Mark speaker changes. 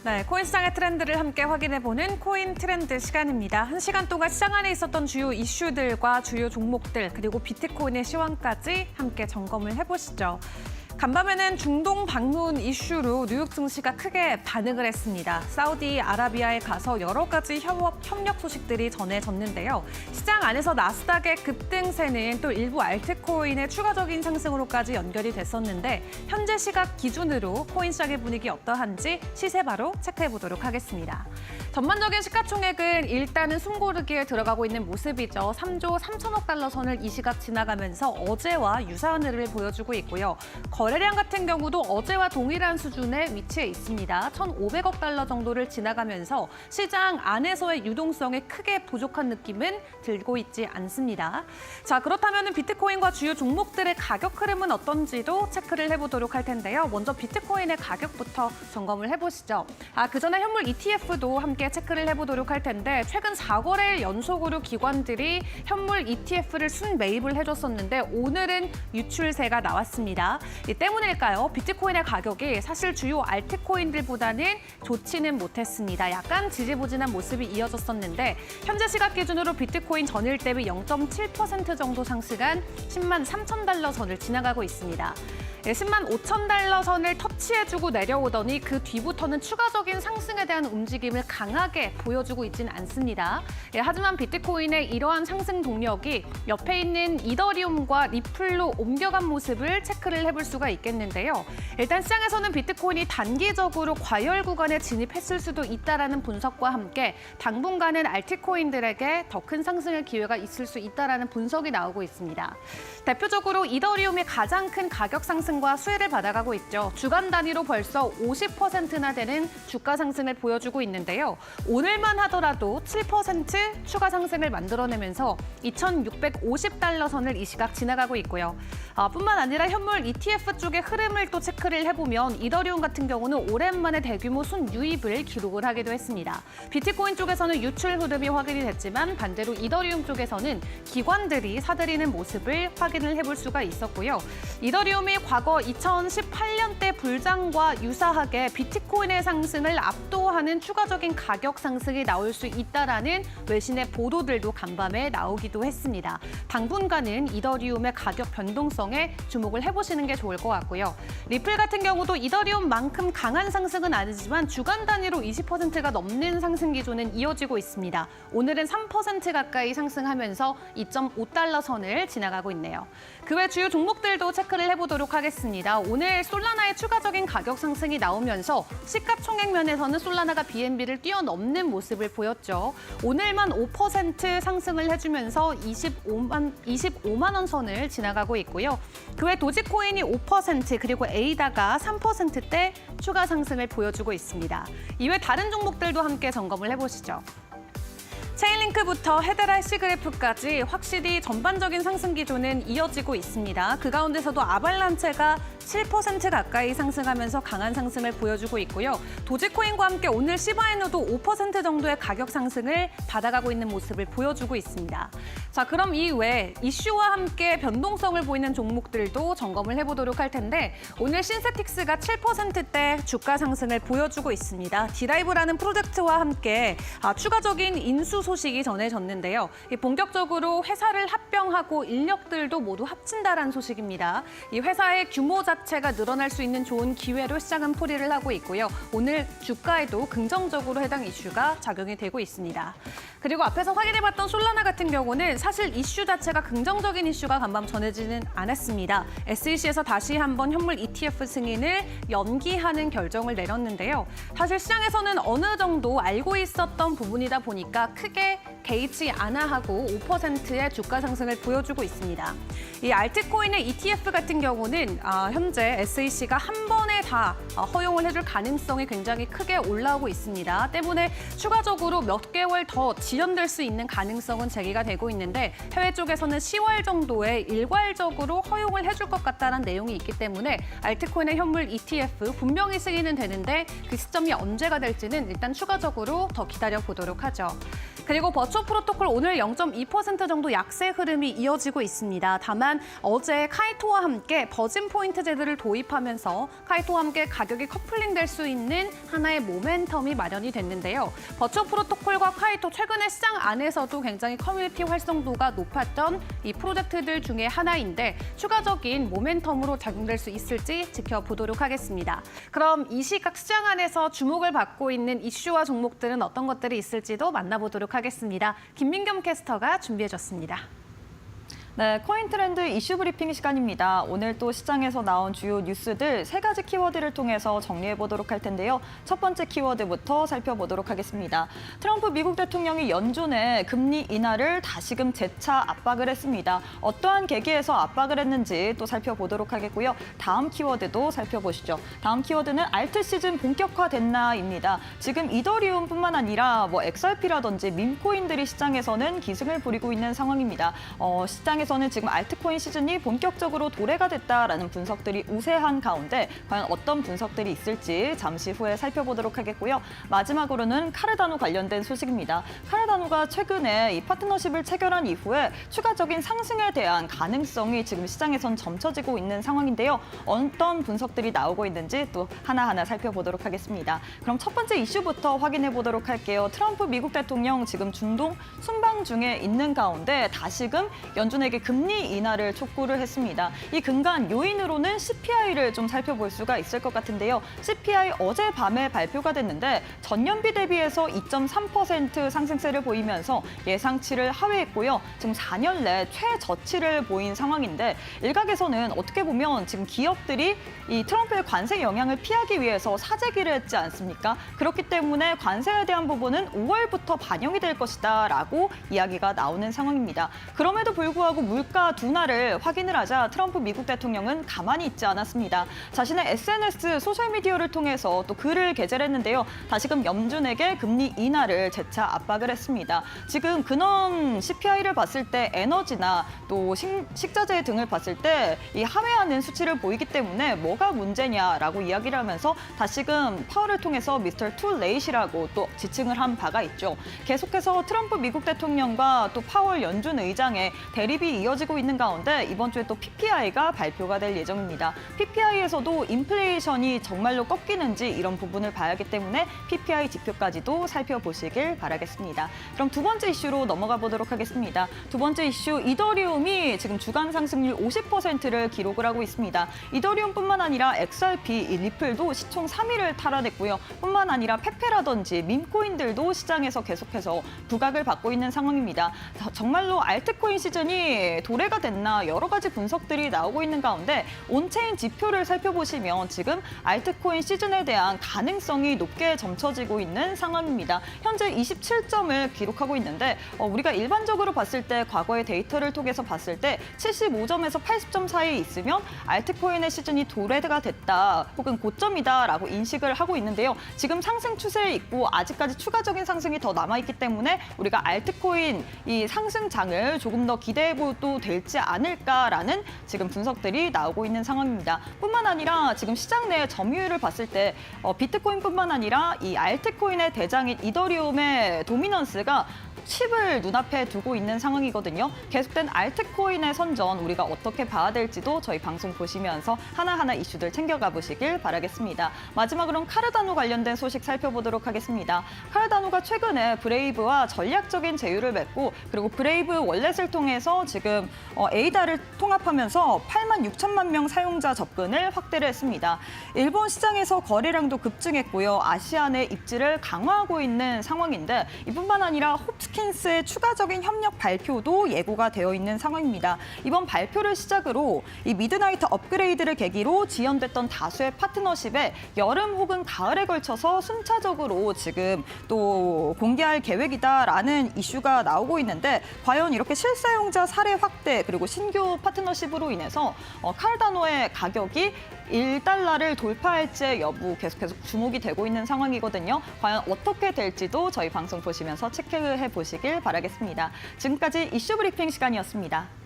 Speaker 1: 네, 코인 시장의 트렌드를 함께 확인해보는 코인 트렌드 시간입니다. 1시간 동안 시장 안에 있었던 주요 이슈들과 주요 종목들, 그리고 비트코인의 시황까지 함께 점검을 해보시죠. 간밤에는 중동 방문 이슈로 뉴욕 증시가 크게 반응을 했습니다. 사우디아라비아에 가서 여러 가지 협력 소식들이 전해졌는데요. 시장 안에서 나스닥의 급등세는 또 일부 알트코인의 추가적인 상승으로까지 연결이 됐었는데 현재 시각 기준으로 코인 시장의 분위기 어떠한지 시세 바로 체크해보도록 하겠습니다. 전반적인 시가총액은 일단은 숨고르기에 들어가고 있는 모습이죠. 3조 3천억 달러 선을 이 시각 지나가면서 어제와 유사한 흐름을 보여주고 있고요. 거래량 같은 경우도 어제와 동일한 수준에 위치해 있습니다. 1,500억 달러 정도를 지나가면서 시장 안에서의 유동성이 크게 부족한 느낌은 들고 있지 않습니다. 자, 그렇다면 비트코인과 주요 종목들의 가격 흐름은 어떤지도 체크를 해보도록 할 텐데요. 먼저 비트코인의 가격부터 점검을 해보시죠. 그전에 현물 ETF도 함께 체크를 해보도록 할 텐데 최근 4거래일 연속으로 기관들이 현물 ETF를 순매입을 해줬었는데 오늘은 유출세가 나왔습니다. 이 때문일까요? 비트코인의 가격이 사실 주요 알트코인들보다는 좋지는 못했습니다. 약간 지지부진한 모습이 이어졌었는데 현재 시각 기준으로 비트코인 전일 대비 0.7% 정도 상승한 10만 3천 달러 선을 지나가고 있습니다. 10만 5천 달러 선을 터치해주고 내려오더니 그 뒤부터는 추가적인 상승에 대한 움직임을 강하게 보여주고 있지는 않습니다. 하지만 비트코인의 이러한 상승 동력이 옆에 있는 이더리움과 리플로 옮겨간 모습을 체크를 해볼 수가 있겠는데요. 일단 시장에서는 비트코인이 단기적으로 과열 구간에 진입했을 수도 있다라는 분석과 함께 당분간은 알트코인들에게 더 큰 상승의 기회가 있을 수 있다라는 분석이 나오고 있습니다. 대표적으로 이더리움이 가장 큰 가격 상승과 수혜를 받아가고 있죠. 주간 단위로 벌써 50%나 되는 주가 상승을 보여주고 있는데요. 오늘만 하더라도 7% 추가 상승을 만들어내면서 2,650달러 선을 이 시각 지나가고 있고요. 뿐만 아니라 현물 ETF 쪽의 흐름을 또 체크를 해보면 이더리움 같은 경우는 오랜만에 대규모 순유입을 기록을 하기도 했습니다. 비트코인 쪽에서는 유출 흐름이 확인이 됐지만 반대로 이더리움 쪽에서는 기관들이 사들이는 모습을 확인을 해볼 수가 있었고요. 이더리움이 과거 2018년대 불장과 유사하게 비트코인의 상승을 압도하는 추가적인 가격 상승이 나올 수 있다라는 외신의 보도들도 간밤에 나오기도 했습니다. 당분간은 이더리움의 가격 변동성에 주목을 해보시는 게 좋을 것 같고요. 리플 같은 경우도 이더리움만큼 강한 상승은 아니지만 주간 단위로 20%가 넘는 상승 기조는 이어지고 있습니다. 오늘은 3% 가까이 상승하면서 2.5달러 선을 지나가고 있네요. 그 외 주요 종목들도 체크를 해보도록 하겠습니다. 오늘 솔라나의 추가적인 가격 상승이 나오면서 시가총액 면에서는 솔라나가 BNB를 뛰어넘는 모습을 보였죠. 오늘만 5% 상승을 해주면서 25만 원 선을 지나가고 있고요. 그 외 도지코인이 5% 그리고 에이다가 3%대 추가 상승을 보여주고 있습니다. 이외 다른 종목들도 함께 점검을 해보시죠. 체인링크부터 헤드라 시그래프까지 확실히 전반적인 상승 기조는 이어지고 있습니다. 그 가운데서도 아발란체가 7% 가까이 상승하면서 강한 상승을 보여주고 있고요. 도지코인과 함께 오늘 시바이누도 5% 정도의 가격 상승을 받아가고 있는 모습을 보여주고 있습니다. 자, 그럼 이외에 이슈와 함께 변동성을 보이는 종목들도 점검을 해보도록 할 텐데 오늘 신세틱스가 7%대 주가 상승을 보여주고 있습니다. 디라이브라는 프로젝트와 함께 추가적인 인수 소식이 전해졌는데요. 본격적으로 회사를 합병하고 인력들도 모두 합친다라는 소식입니다. 이 회사의 규모 자체가 늘어날 수 있는 좋은 기회로 시장은 풀이를 하고 있고요. 오늘 주가에도 긍정적으로 해당 이슈가 작용이 되고 있습니다. 그리고 앞에서 확인해봤던 솔라나 같은 경우는 사실 이슈 자체가 긍정적인 이슈가 간밤 전해지는 않았습니다. SEC에서 다시 한번 현물 ETF 승인을 연기하는 결정을 내렸는데요. 사실 시장에서는 어느 정도 알고 있었던 부분이다 보니까 크게 개의치 않아 하고 5%의 주가 상승을 보여주고 있습니다. 이 알트코인의 ETF 같은 경우는 현재 SEC가 한 번에 다 허용을 해줄 가능성이 굉장히 크게 올라오고 있습니다. 때문에 추가적으로 몇 개월 더 지연될 수 있는 가능성은 제기가 되고 있는데 해외 쪽에서는 10월 정도에 일괄적으로 허용을 해줄 것 같다는 내용이 있기 때문에 알트코인의 현물 ETF 분명히 승인은 되는데 그 시점이 언제가 될지는 일단 추가적으로 더 기다려보도록 하죠. 그리고 버추어 프로토콜 오늘 0.2% 정도 약세 흐름이 이어지고 있습니다. 다만 어제 카이토와 함께 버진 포인트 제도를 도입하면서 카이토와 함께 가격이 커플링될 수 있는 하나의 모멘텀이 마련이 됐는데요. 버추어 프로토콜과 카이토 최근에 시장 안에서도 굉장히 커뮤니티 활성도가 높았던 이 프로젝트들 중에 하나인데 추가적인 모멘텀으로 작용될 수 있을지 지켜보도록 하겠습니다. 그럼 이 시각 시장 안에서 주목을 받고 있는 이슈와 종목들은 어떤 것들이 있을지도 만나보도록 하겠습니다. 김민겸 캐스터가 준비해줬습니다.
Speaker 2: 네, 코인 트렌드 이슈 브리핑 시간입니다. 오늘 또 시장에서 나온 주요 뉴스들 3가지 키워드를 통해서 정리해 보도록 할 텐데요. 첫 번째 키워드부터 살펴보도록 하겠습니다. 트럼프 미국 대통령이 연준에 금리 인하를 다시금 재차 압박을 했습니다. 어떠한 계기에서 압박을 했는지 또 살펴보도록 하겠고요. 다음 키워드도 살펴보시죠. 다음 키워드는 알트 시즌 본격화됐나입니다. 지금 이더리움뿐만 아니라 XRP라든지 밈코인들이 시장에서는 기승을 부리고 있는 상황입니다. 시장에서는 지금 알트코인 시즌이 본격적으로 도래가 됐다라는 분석들이 우세한 가운데 과연 어떤 분석들이 있을지 잠시 후에 살펴보도록 하겠고요. 마지막으로는 카르다노 관련된 소식입니다. 카르다노가 최근에 이 파트너십을 체결한 이후에 추가적인 상승에 대한 가능성이 지금 시장에선 점쳐지고 있는 상황인데요. 어떤 분석들이 나오고 있는지 또 하나하나 살펴보도록 하겠습니다. 그럼 첫 번째 이슈부터 확인해 보도록 할게요. 트럼프 미국 대통령 지금 중동 순방 중에 있는 가운데 다시금 연준에게 금리 인하를 촉구를 했습니다. 이 근간 요인으로는 CPI를 좀 살펴볼 수가 있을 것 같은데요. CPI 어젯밤에 발표가 됐는데 전년비 대비해서 2.3% 상승세를 보이면서 예상치를 하회했고요. 지금 4년 내 최저치를 보인 상황인데 일각에서는 어떻게 보면 지금 기업들이 이 트럼프의 관세 영향을 피하기 위해서 사재기를 했지 않습니까? 그렇기 때문에 관세에 대한 부분은 5월부터 반영이 될 것이다 라고 이야기가 나오는 상황입니다. 그럼에도 불구하고 물가 둔화를 확인을 하자 트럼프 미국 대통령은 가만히 있지 않았습니다. 자신의 SNS 소셜미디어를 통해서 또 글을 게재를 했는데요. 다시금 연준에게 금리 인하를 재차 압박을 했습니다. 지금 근원 CPI를 봤을 때 에너지나 또 식자재 등을 봤을 때 이 하회하는 수치를 보이기 때문에 뭐가 문제냐라고 이야기를 하면서 다시금 파월을 통해서 미스터 투 레이시라고 또 지칭을 한 바가 있죠. 계속해서 트럼프 미국 대통령과 또 파월 연준 의장의 대립이 이어지고 있는 가운데 이번 주에 또 PPI가 발표가 될 예정입니다. PPI에서도 인플레이션이 정말로 꺾이는지 이런 부분을 봐야 하기 때문에 PPI 지표까지도 살펴보시길 바라겠습니다. 그럼 두 번째 이슈로 넘어가 보도록 하겠습니다. 두 번째 이슈, 이더리움이 지금 주간 상승률 50%를 기록을 하고 있습니다. 이더리움뿐만 아니라 XRP, 리플도 시총 3위를 탈환했고요. 뿐만 아니라 페페라든지 밈코인들도 시장에서 계속해서 부각을 받고 있는 상황입니다. 정말로 알트코인 시즌이 도래가 됐나 여러 가지 분석들이 나오고 있는 가운데 온체인 지표를 살펴보시면 지금 알트코인 시즌에 대한 가능성이 높게 점쳐지고 있는 상황입니다. 현재 27점을 기록하고 있는데 우리가 일반적으로 봤을 때 과거의 데이터를 통해서 봤을 때 75점에서 80점 사이에 있으면 알트코인의 시즌이 도래가 됐다 혹은 고점이다라고 인식을 하고 있는데요. 지금 상승 추세에 있고 아직까지 추가적인 상승이 더 남아있기 때문에 우리가 알트코인 이 상승장을 조금 더 기대해봐도 될지 않을까라는 지금 분석들이 나오고 있는 상황입니다. 뿐만 아니라 지금 시장 내 점유율을 봤을 때 비트코인뿐만 아니라 이 알트코인의 대장인 이더리움의 도미넌스가 10을 눈앞에 두고 있는 상황이거든요. 계속된 알트코인의 선전 우리가 어떻게 봐야 될지도 저희 방송 보시면서 하나하나 이슈들 챙겨가 보시길 바라겠습니다. 마지막으로는 카르다노 관련된 소식 살펴보도록 하겠습니다. 카르다노가 최근에 브레이브와 전략적인 제휴를 맺고 그리고 브레이브 월렛을 통해서 지금 에이다를 통합하면서 8만 6천만 명 사용자 접근을 확대를 했습니다. 일본 시장에서 거래량도 급증했고요. 아시아 내 입지를 강화하고 있는 상황인데 이뿐만 아니라 홉스킨스의 추가적인 협력 발표도 예고가 되어 있는 상황입니다. 이번 발표를 시작으로 이 미드나이트 업그레이드를 계기로 지연됐던 다수의 파트너십에 여름 혹은 가을에 걸쳐서 순차적으로 지금 또 공개할 계획이다라는 이슈가 나오고 있는데 과연 이렇게 실사용자 사례 확대 그리고 신규 파트너십으로 인해서 카르다노의 가격이 1달러를 돌파할지 여부 계속 주목이 되고 있는 상황이거든요. 과연 어떻게 될지도 저희 방송 보시면서 체크해 보시길 바라겠습니다. 지금까지 이슈 브리핑 시간이었습니다.